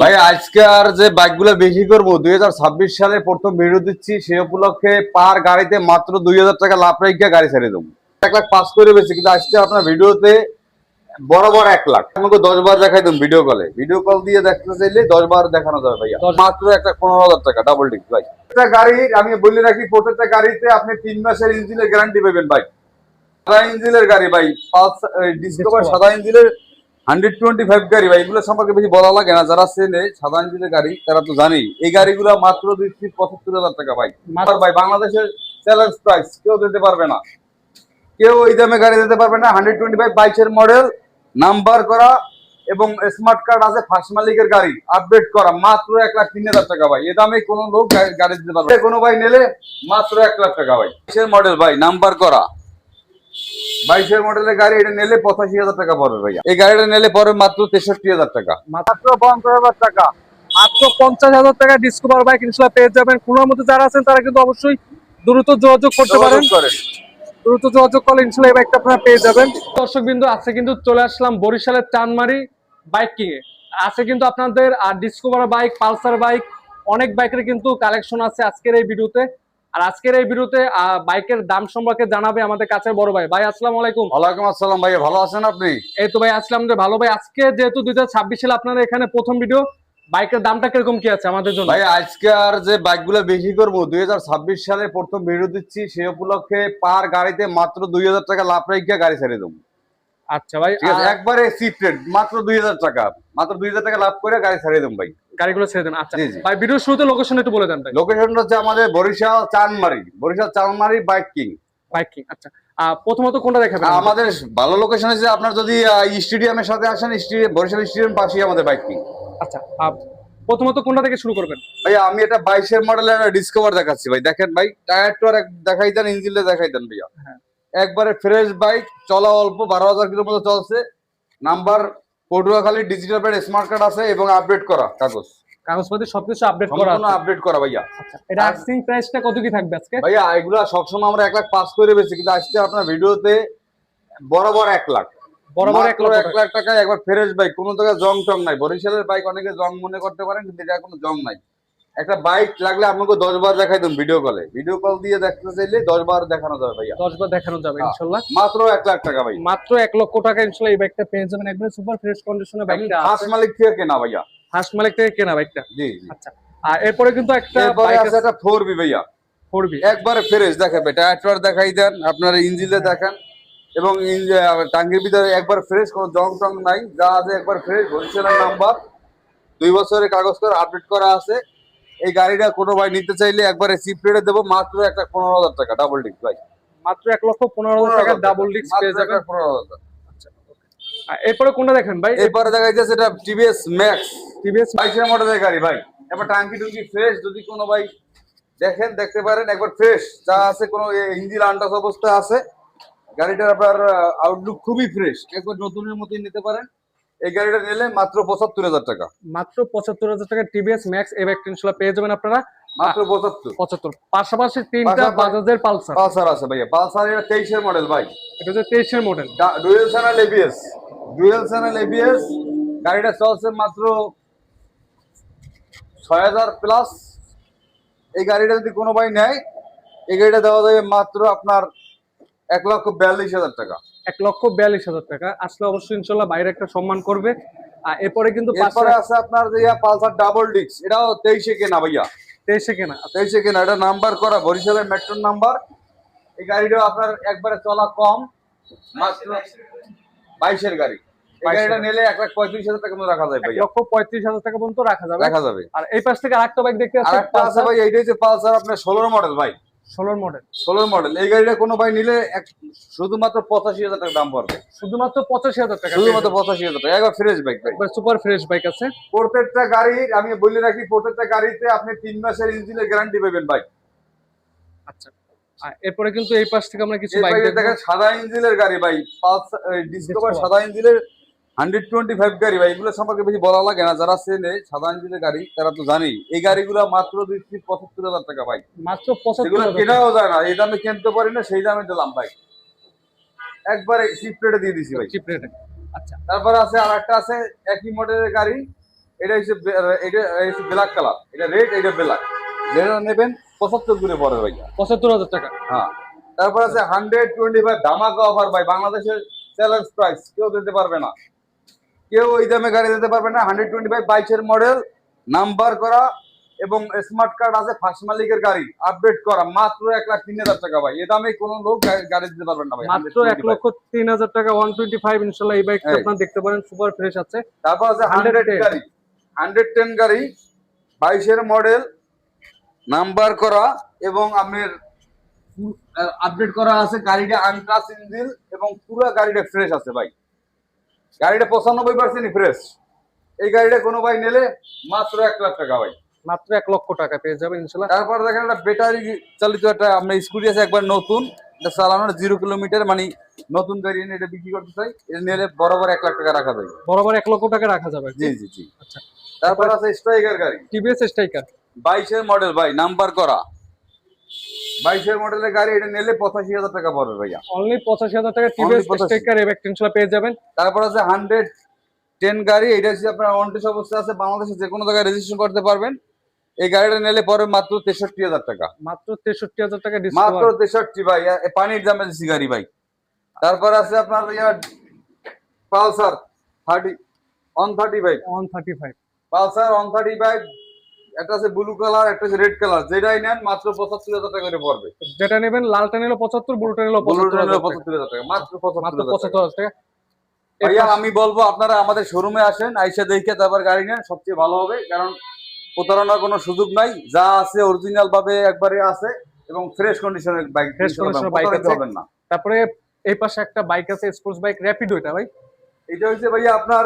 ভাই আজকে আর যে বাইকগুলো বেশি করবো 2026 সালে প্রথম ভিডিও দিচ্ছি, সেই উপলক্ষে পার গাড়িতে মাত্র 2000 টাকা লাভ রেখে গাড়ি ছেড়ে দেবো। 1 লাখ পাস করে বেশি, কিন্তু আজকে আপনার ভিডিওতে বরাবর 1 লাখ আমাকে 10 বার দেখাই দেবো। ভিডিও কল দিয়ে দেখতে চাইলে 10 বার দেখানো যাবে ভাইয়া। মাত্র 1,15,000 টাকা ডাবল ডিস্ক ভাই। একটা গাড়ি আমি বলে রাখি, প্রত্যেকটা গাড়িতে আপনি 3 মাসের ইঞ্জিনের গ্যারান্টি পাবেন ভাই। সাদা ইঞ্জিনের গাড়ি ভাই, ডিসকভার সাদা ইঞ্জিনের 125 গাড়ি ভাই। এগুলো সম্পর্কে বেশি বলা লাগে না, যারা চেনে সাদা ইঞ্জিনের গাড়ি তারা তো জানেই। এই গাড়িগুলো মাত্র দিচ্ছি 75,000 টাকা ভাই। ভাই বাংলাদেশের চ্যালেঞ্জ প্রাইস, কেউ দিতে পারবে না, কেউ এই দামে গাড়ি দিতে পারবে না। 125 22-এর মডেল, নাম্বার করা এবং স্মার্ট কার্ড আছে, ফার্স্ট মালিকের গাড়ি, আপডেট করা, মাত্র 1,03,000 টাকা ভাই। এ দামে কোনো লোক গাড়ি দিতে পারবে না। কোনো ভাই নিলে মাত্র 1 লাখ টাকা ভাই। 22-এর মডেল ভাই, নাম্বার করা 22-এর মডেলের গাড়ি, এটা নিলে 85,000 টাকা পড়বে ভাইয়া। এই গাড়িটা নিলে পরে মাত্র 63,000 টাকা। মাত্র 50,000 টাকা, মাত্র 50,000 টাকা ডিসকভার বাইক ইনশাআল্লাহ পেয়ে যাবেন। খুলনার মধ্যে যারা আছেন তারা কিন্তু অবশ্যই দ্রুত যোগাযোগ করতে পারেন। দ্রুত যোগাযোগ করলে ইনশাআল্লাহ এই বাইকটা আপনারা পেয়ে যাবেন। দর্শকবৃন্দ, আজকে কিন্তু চলে আসলাম বরিশালের চানমারি বাইক কিংয়ে। আছে কিন্তু আপনাদের ডিসকভার বাইক, পালসার বাইক, অনেক বাইকের কিন্তু কালেকশন আছে আজকের এই ভিডিওতে। আর আজকের এই ভিডিওতে বাইকের দাম সম্পর্কে জানাবে আমাদের কাছে বড় ভাই। ভাই আসসালামু আলাইকুম। ওয়ালাইকুম আসসালাম ভাইয়া, ভালো আছেন আপনি? এই তো ভাই আসলাম যে ভালো ভাই। আজকে যেহেতু 2026 সালে আপনারা এখানে প্রথম ভিডিও, বাইকের দামটা কিরকম কি আছে আমাদের জন্য? ভাই আজকে আর যে বাইকগুলো বেশি করবো 2026 সালে প্রথম ভিডিও দিচ্ছি, সেই উপলক্ষে পার গাড়িতে মাত্র 2000 টাকা লাভ রেখে গাড়ি ছেড়ে দেবো। আচ্ছা ভাই, ঠিক আছে, একবারে চিপ রেট, মাত্র 2000 টাকা, মাত্র 2000 টাকা লাভ করে গাড়ি ছেড়ে দেবো ভাই। গাড়িগুলো ছেড়ে দেন। আচ্ছা ভাই, ভিডিওর শুরুতে লোকেশন একটু বলে দেন ভাই। লোকেশন হচ্ছে আমাদের Barishal Chanmari bike king. Bike king, আচ্ছা। প্রথমত কোনটা দেখাবেন? আমাদের ভালো লোকেশন আছে, আপনার যদি স্টেডিয়ামের সাথে আসেন, বরিশাল স্টেডিয়াম পাশেই আমাদের বাইক কিং। আচ্ছা, প্রথমত কোনটা থেকে শুরু করবেন? ভাই আমি এটা 22-এর মডেলের ডিসকভার দেখাচ্ছি ভাই। দেখেন ভাই, টায়ার টায়ার দেখাই দেন, ইঞ্জিনটা দেখাই দেন ভাইয়া। হ্যাঁ, একবারে ফ্রেশ বাইক, চলা অল্প 12,000 কিলোর মতো চলছে। Number Patuakhali, digital plate, smart card আছে এবং আপডেট করা কাগজপত্র সবকিছু আপডেট করা আছে। আপডেট করা ভাইয়া। আচ্ছা, এটা আস্কিং প্রাইসটা কত কি থাকবে আজকে? ভাইয়া এগুলা সবসময় আমরা 1 লাখ পাস করে বেশি, কিন্তু আজকে আপনার ভিডিওতে বরাবর 1 লাখ, বরাবর 1 লাখ টাকায় একবার ফ্রেশ বাইক, কোনো জায়গায় জং টং নাই। বরিশালের বাইক অনেকে জং মনে করতে পারেন, কিন্তু এটা কোনো জং নাই। একটা বাইক লাগলে আপনাকে 10 বার দেখাই দেন ভিডিও কল দিয়ে দেখতে চাইলে 10 বার দেখানো যাবে ভাইয়া। 10 বার দেখানো যাবে ইনশাআল্লাহ। মাত্র 1 লাখ টাকা ভাই, মাত্র 1 লক্ষ টাকা ইনশাআল্লাহ এই বাইকটা পেয়ে যাবেন। একবারে সুপার ফ্রেশ কন্ডিশনে বাইকটা আছে। ফার্স্ট মালিক থেকে কেনা ভাইয়া। ফার্স্ট মালিক থেকে কেনা বাইকটা। জি। আচ্ছা, আর এরপরে কিন্তু একটা বাইক আছে, একটা 4B ভাইয়া। 4B একবারে ফ্রেশ দেখেন ভাই, টায়ার দেখাই দেন, আপনার ইঞ্জিনে দেখেন এবং টাঙ্গির ভিতরে একবার ফ্রেশ, কোনো জং টং নাই, যা আছে একবার ফ্রেশ। বরিশালের নাম্বার, 2 বছরের কাগজ করে আপডেট করা আছে। এই গাড়িটা কোনো ভাই নিতে চাইলে একবারে চিপ রেটে দেবো, মাত্র 1,15,000 টাকা ডাবল ডিস্ক ভাই। মাত্র 1,15,000 টাকা ডাবল ডিস্ক পেয়ে যাবেন। 15,000। আচ্ছা, এরপরে কোনটা দেখেন ভাই? এরপরে দেখা যাচ্ছে এটা টিভিএস ম্যাক্স, টিভিএস 22-এর মডেলের গাড়ি ভাই। এবার টাঙ্কি টুঙ্কি ফ্রেশ, যদি কোনো ভাই দেখতে পারেন একবার ফ্রেশ, যা আছে কোনো ইঞ্জিন আনটাচ অবস্থায় আছে। গাড়িটার আপনার আউটলুক খুবই ফ্রেশ, একবার নতুনের মতোই নিতে পারেন। এই গাড়িটা নিলে মাত্র 75,000 টাকা। মাত্র 75,000 টাকা টিভিএস ম্যাক্স এই বাইকটা ইনশাআল্লাহ পেয়ে যাবেন আপনারা। মাত্র 75। পাশাপাশি তিনটা বাজাজের পালসার আছে ভাইয়া। পালসার এটা 23-এর মডেল ভাই। এটা হচ্ছে 23-এর মডেল, ডুয়েল চ্যানেল এবিএস। গাড়িটা চলছে মাত্র 6,000 প্লাস। এই গাড়িটা যদি কোনো ভাই নেয়, এই গাড়িটা দেওয়া যাবে মাত্র আপনার 1,42,000 টাকা। 1,42,000 টাকা আসলে অবশ্যই ইনশাআল্লাহ বাইরে একটা সম্মান করবে। আর এরপরে কিন্তু এরপরে আছে আপনার যে পালসার ডাবল ডিস্ক, এটাও 23-এ কেনা ভাইয়া। 23-এ কেনা। 23-এ কেনা, এটা নাম্বার করা, বরিশালের মেট্রোর নাম্বার। এই গাড়িটাও আপনার একবারে চলা কম, মাত্র 22-এর গাড়ি। এই গাড়িটা নিলে 1,35,000 টাকা মতো রাখা যায় ভাইয়া। 1,35,000 টাকা পর্যন্ত রাখা যাবে। আর এই পাশ থেকে আরেকটা বাইক দেখতে পাচ্ছেন, আরেকটা আছে ভাই, এইটা হচ্ছে পালসার আপনার 16-এর মডেল ভাই। 16 মডেল। এই গাড়িটা কোনো ভাই নিলে শুধুমাত্র 85,000 টাকা দাম পড়বে। শুধুমাত্র 85,000 টাকা। শুধুমাত্র 85,000 টাকা, একবার ফ্রেশ বাইক ভাই, একবার সুপার ফ্রেশ বাইক আছে। প্রত্যেকটা গাড়ির আমি বলে রাখি, প্রত্যেকটা গাড়িতে আপনি 3 মাসের ইঞ্জিনের গ্যারান্টি পাবেন ভাই। আচ্ছা, আর এরপরে কিন্তু এই পাশ থেকে আমরা কিছু বাইক দেখেন, সাদা ইঞ্জিনের গাড়ি ভাই, ডিসকভার সাদা ইঞ্জিনের 125 গাড়ি ভাই। এগুলো সম্পর্কে বেশি বলা লাগে না, যারা চেনে সাদা ইঞ্জিনের গাড়ি তারা তো জানেই। এই গাড়িগুলো মাত্র দিচ্ছি 75,000 টাকা ভাই। মাত্র 75,000 কেনাও যায় না, এই দামে কিনতে পারি না, সেই দামে দিলাম ভাই, একবারে চিপ রেটে দিয়ে দিছি ভাই। চিপ রেটে। আচ্ছা, তারপর আছে আরেকটা আছে একই মডেলের গাড়ি, এটা হচ্ছে ব্ল্যাক কালার, এটা রেড, এটা ব্ল্যাক। যেটা নেবেন 75 করে পড়ে ভাইয়া। 75,000 টাকা। হ্যাঁ, তারপর আছে 125 ধামাকা অফার ভাই, বাংলাদেশের চ্যালেঞ্জ প্রাইস, কেউ দিতে পারবে না, কেউ ওই দামে গাড়ি দিতে পারবে না। 125 22-এর মডেল, নাম্বার করা এবং স্মার্ট কার্ড আছে, ফার্স্ট মালিকের গাড়ি, আপডেট করা, মাত্র 1,03,000 টাকা ভাই। এ দামে কোনো লোক গাড়ি দিতে পারবেন না ভাই। মাত্র 1,03,000 টাকা 125 ইনশাআল্লাহ এই বাইকটা আপনারা দেখতে পারেন, সুপার ফ্রেশ আছে। তারপর আছে 110 গাড়ি, 110 গাড়ি, 22-এর মডেল, নাম্বার করা এবং আপনার আপডেট করা আছে, গাড়িটা আনটাচ ইঞ্জিন এবং পুরো গাড়িটা ফ্রেশ আছে ভাই। গাড়িটা 95% ফ্রেশ। এই গাড়িটা কোনো ভাই নিলে মাত্র 1,00,000 টাকা ভাই। মাত্র 1 লক্ষ টাকা পেয়ে যাবেন ইনশাআল্লাহ। তারপর দেখেন একটা ব্যাটারি চালিত একটা আপনার স্কুটি আছে, একবার নতুন, এটা চালানোর 0 কিলোমিটার, মানে নতুন গাড়ি এনে এটা বিক্রি করতে চাই, এটা নিলে বরাবর 1,00,000 টাকা রাখা যায়। বরাবর 1 লক্ষ টাকা রাখা যাবে। জি জি জি। আচ্ছা, তারপর আছে স্ট্রাইকার গাড়ি, টিভিএস স্ট্রাইকার, 22-এর মডেল ভাই, নাম্বার করা, 22-এর মডেলের গাড়ি, এটা নিলে 85,000 টাকা পড়বে ভাইয়া। অনলি 85,000 টাকা টিভিএস 85,000 স্ট্রাইকার এই বাইকটা ইনশাআল্লাহ পেয়ে যাবেন। তারপর আছে 110 গাড়ি, এটা হচ্ছে আপনার অন টেস্ট অবস্থা আছে, বাংলাদেশে যে কোনো জায়গায় রেজিস্ট্রেশন করতে পারবেন। এই গাড়িটা নিলে পরে মাত্র 63,000 টাকা। মাত্র 63,000 টাকা মাত্র ডিসকাউন্ট। 63 ভাই, পানির দামে দিচ্ছি গাড়ি ভাই। তারপর আছে আপনার পালসার 135, 135 পালসার 135, একটা আছে ব্লু কালার, একটা আছে রেড কালার, যেটাই নেন মাত্র 75,000 টাকা করে পড়বে। যেটা নেবেন, লালটা নিলো 75, ব্লুটা নিলো ব্লুটা নিলে 75,000 টাকা। 75,000 টাকা, মাত্র মাত্র 75,000 টাকা। 75,000 টাকা। ভাইয়া আমি বলবো আপনারা আমাদের শোরুমে আসেন, আইসা দেখে তারপর গাড়ি নেন, সবচেয়ে ভালো হবে, কারণ প্রতারণার কোনো সুযোগ নাই, যা আছে অরিজিনাল ভাবে একবারে আছে এবং ফ্রেশ কন্ডিশনের বাইক, ফ্রেশ কন্ডিশনের বাইক আছে। হবেন না। তারপরে এই পাশে একটা বাইক আছে, স্পোর্টস বাইক, র্যাপিডো, এটা ভাই এটা হচ্ছে ভাইয়া আপনার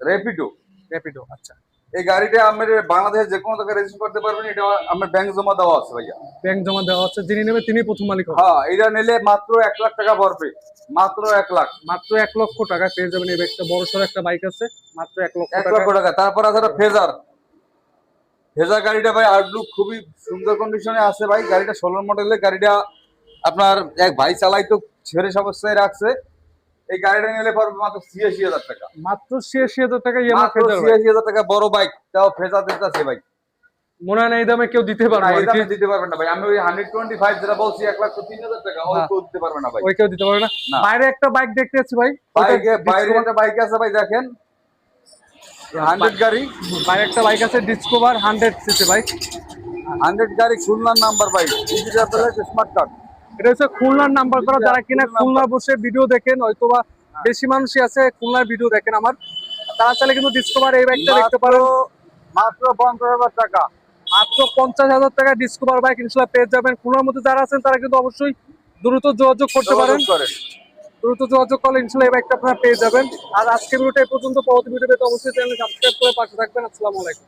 র্যাপিডো। র্যাপিডো। আচ্ছা, এই গাড়িটা আপনার বাংলাদেশে যে কোনো জায়গায় রেজিস্ট্রেশন করতে পারবেন, এটা আমার ব্যাংক জমা দেওয়া আছে ভাইয়া। ব্যাংক জমা দেওয়া আছে, যিনি নেবে তিনি প্রথম মালিক হবে। হ্যাঁ, এটা নিলে মাত্র 1,00,000 টাকা পড়বে, মাত্র 1,00,000। মাত্র 1 লক্ষ টাকা পেয়ে যাবেন এই বাইকটা। বড় সড়ো একটা বাইক আছে, মাত্র 1 লক্ষ 1 টাকা। লক্ষ টাকা। তারপর আছে একটা ফেজার, ফেজার গাড়িটা ভাই আউটলুক খুবই সুন্দর কন্ডিশনে আছে ভাই। গাড়িটা 16 মডেলের, গাড়িটা আপনার এক ভাই চালাই তো ছেড়ে অবস্থায় রাখছে। এই গাড়িটা নিলে পড়বে মাত্র 86,000 টাকা। মাত্র 86,000 টাকা ইএমআই মাত্র ফেজার ভাই। 86,000 টাকা, বড় বাইক, তাও ফেজার দিতেছে ভাই। মনে হয় না এই দামে কেউ দিতে না, পারবে এই আর কি। দামে দিতে পারবেন না ভাই। আমি ওই 125 যেটা বলছি 1,03,000 টাকা, ওই কেউ দিতে পারবে না ভাই। ওই কেউ দিতে পারবে না। না। বাইরে একটা বাইক দেখতে পাচ্ছি ভাই, বাইরে একটা বাইক আছে ভাই, দেখেন 100 গাড়ি, বাইরে একটা বাইক আছে, ডিসকভার 100 সিসি বাইক। 100 গাড়ি, খুলনার নাম্বার ভাই, ডিজিটাল প্লেট, স্মার্ট কার্ড। এটা হচ্ছে খুলনার নাম্বার করা। যারা কিনা খুলনা বসে ভিডিও দেখেন, হয়তোবা বেশি মানুষই আছে খুলনার ভিডিও দেখেন আমার, তারা চাইলে কিন্তু ডিসকভার এই বাইকটা দেখতে পারেন। মাত্র 50,000 টাকা। মাত্র 50,000 টাকা ডিসকভার বাইক ইনশাআল্লাহ পেয়ে যাবেন। খুলনার মধ্যে যারা আছেন তারা কিন্তু অবশ্যই দ্রুত যোগাযোগ করতে পারেন। দ্রুত যোগাযোগ করলে ইনশাআল্লাহ এই বাইকটা আপনারা পেয়ে যাবেন। আর আজকের ভিডিওটা এই পর্যন্ত। পরবর্তী ভিডিও পেতে অবশ্যই চ্যানেল সাবস্ক্রাইব করে পাশে থাকবেন। আসসালামু আলাইকুম।